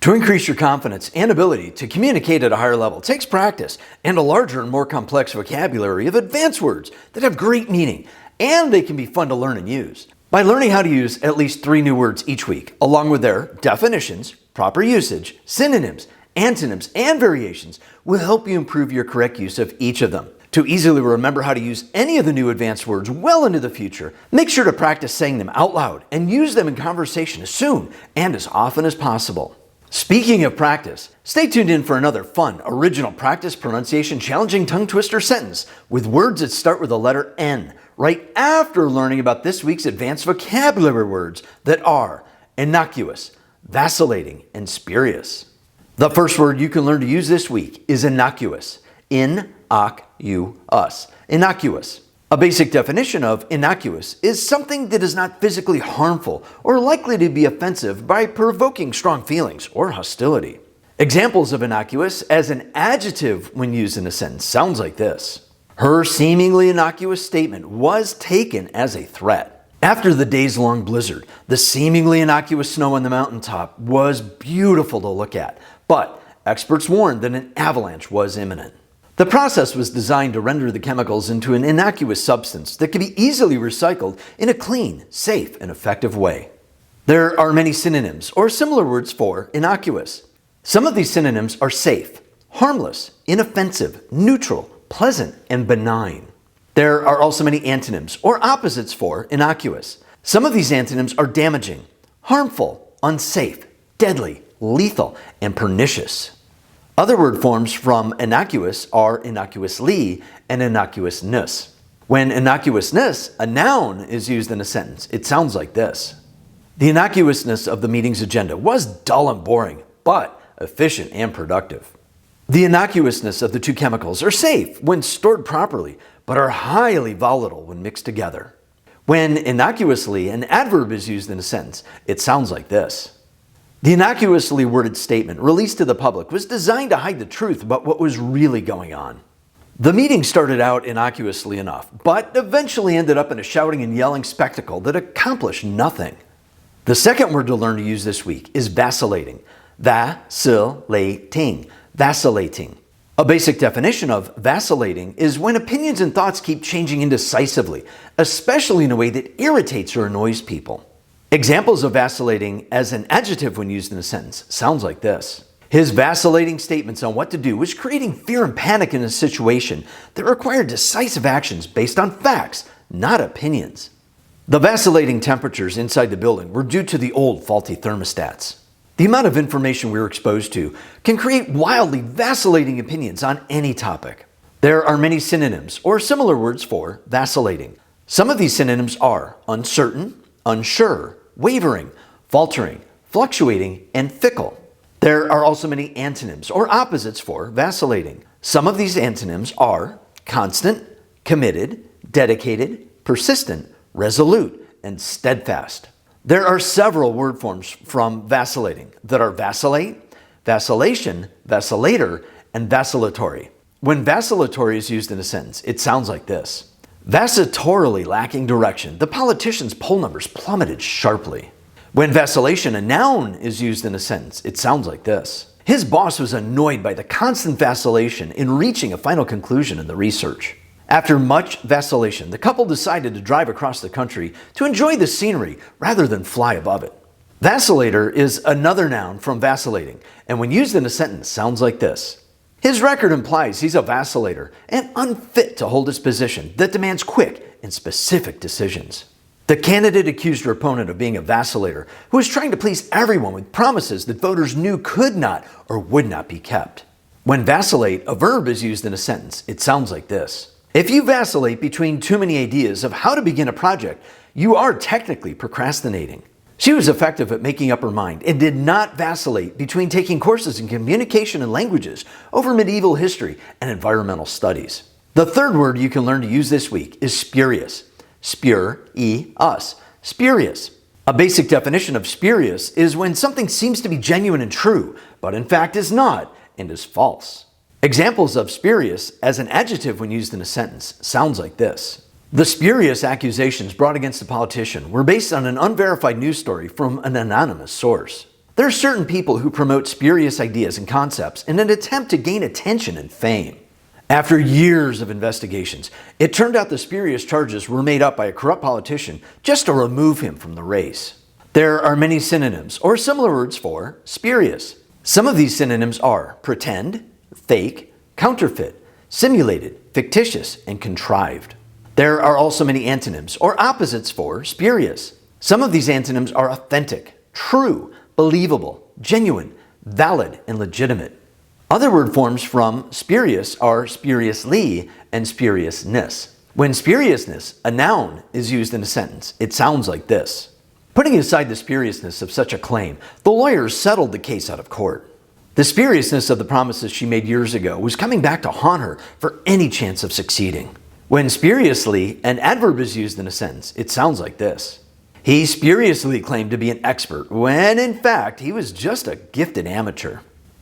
To increase your confidence and ability to communicate at a higher level takes practice and a larger and more complex vocabulary of advanced words that have great meaning, and they can be fun to learn and use. By learning how to use at least 3 new words each week, along with their definitions, proper usage, synonyms, antonyms, and variations, will help you improve your correct use of each of them. To easily remember how to use any of the new advanced words well into the future, make sure to practice saying them out loud and use them in conversation as soon and as often as possible. Speaking of practice, stay tuned in for another fun, original practice pronunciation challenging tongue twister sentence with words that start with the letter N, right after learning about this week's advanced vocabulary words that are innocuous, vacillating, and spurious. The first word you can learn to use this week is innocuous. In-oc-u-us. Innocuous. A basic definition of innocuous is something that is not physically harmful or likely to be offensive by provoking strong feelings or hostility. Examples of innocuous as an adjective when used in a sentence sounds like this. Her seemingly innocuous statement was taken as a threat. After the days-long blizzard, the seemingly innocuous snow on the mountaintop was beautiful to look at, but experts warned that an avalanche was imminent. The process was designed to render the chemicals into an innocuous substance that could be easily recycled in a clean, safe, and effective way. There are many synonyms or similar words for innocuous. Some of these synonyms are safe, harmless, inoffensive, neutral, pleasant, and benign. There are also many antonyms or opposites for innocuous. Some of these antonyms are damaging, harmful, unsafe, deadly, lethal, and pernicious. Other word forms from innocuous are innocuously and innocuousness. When innocuousness, a noun, is used in a sentence, it sounds like this. The innocuousness of the meeting's agenda was dull and boring, but efficient and productive. The innocuousness of the 2 chemicals are safe when stored properly, but are highly volatile when mixed together. When innocuously, an adverb is used in a sentence, it sounds like this. The innocuously worded statement released to the public was designed to hide the truth about what was really going on. The meeting started out innocuously enough, but eventually ended up in a shouting and yelling spectacle that accomplished nothing. The second word to learn to use this week is vacillating. Vacillating. Vacillating. A basic definition of vacillating is when opinions and thoughts keep changing indecisively, especially in a way that irritates or annoys people. Examples of vacillating as an adjective when used in a sentence sounds like this. His vacillating statements on what to do was creating fear and panic in a situation that required decisive actions based on facts, not opinions. The vacillating temperatures inside the building were due to the old faulty thermostats. The amount of information we are exposed to can create wildly vacillating opinions on any topic. There are many synonyms or similar words for vacillating. Some of these synonyms are uncertain, unsure, wavering, faltering, fluctuating, and fickle. There are also many antonyms or opposites for vacillating. Some of these antonyms are constant, committed, dedicated, persistent, resolute, and steadfast. There are several word forms from vacillating that are vacillate, vacillation, vacillator, and vacillatory. When vacillatory is used in a sentence, it sounds like this. Vacillatorily lacking direction, the politician's poll numbers plummeted sharply. When vacillation, a noun, is used in a sentence, it sounds like this. His boss was annoyed by the constant vacillation in reaching a final conclusion in the research. After much vacillation, the couple decided to drive across the country to enjoy the scenery rather than fly above it. Vacillator is another noun from vacillating, and when used in a sentence, sounds like this. His record implies he's a vacillator and unfit to hold his position that demands quick and specific decisions. The candidate accused her opponent of being a vacillator who was trying to please everyone with promises that voters knew could not or would not be kept. When vacillate, a verb, is used in a sentence, it sounds like this. If you vacillate between too many ideas of how to begin a project, you are technically procrastinating. She was effective at making up her mind and did not vacillate between taking courses in communication and languages over medieval history and environmental studies. The third word you can learn to use this week is spurious. Spurious. Spurious. A basic definition of spurious is when something seems to be genuine and true, but in fact is not and is false. Examples of spurious as an adjective when used in a sentence sounds like this. The spurious accusations brought against the politician were based on an unverified news story from an anonymous source. There are certain people who promote spurious ideas and concepts in an attempt to gain attention and fame. After years of investigations, it turned out the spurious charges were made up by a corrupt politician just to remove him from the race. There are many synonyms or similar words for spurious. Some of these synonyms are pretend, fake, counterfeit, simulated, fictitious, and contrived. There are also many antonyms or opposites for spurious. Some of these antonyms are authentic, true, believable, genuine, valid, and legitimate. Other word forms from spurious are spuriously and spuriousness. When spuriousness, a noun, is used in a sentence, it sounds like this. Putting aside the spuriousness of such a claim, the lawyers settled the case out of court. The spuriousness of the promises she made years ago was coming back to haunt her for any chance of succeeding. When spuriously, an adverb is used in a sentence, it sounds like this. He spuriously claimed to be an expert when, in fact, he was just a gifted amateur.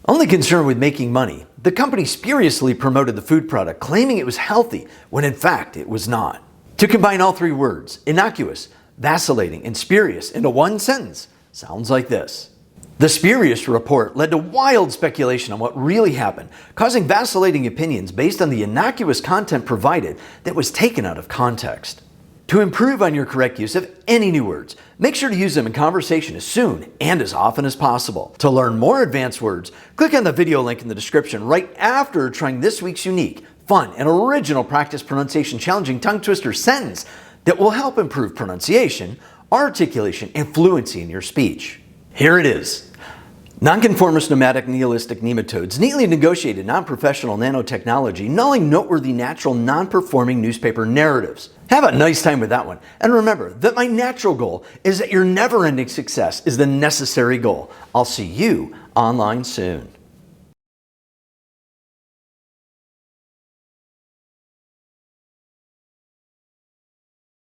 Only concerned with making money, the company spuriously promoted the food product, claiming it was healthy when, in fact, it was not. To combine all three words, innocuous, vacillating, and spurious into one sentence sounds like this. The Spurious report led to wild speculation on what really happened, causing vacillating opinions based on the innocuous content provided that was taken out of context. To improve on your correct use of any new words, make sure to use them in conversation as soon and as often as possible. To learn more advanced words, click on the video link in the description right after trying this week's unique, fun, and original practice pronunciation challenging tongue twister sentence that will help improve pronunciation, articulation, and fluency in your speech. Here it is. Nonconformist, nomadic, nihilistic nematodes neatly negotiated nonprofessional nanotechnology, nulling noteworthy natural nonperforming newspaper narratives. Have a nice time with that one. And remember that my natural goal is that your never-ending success is the necessary goal. I'll see you online soon.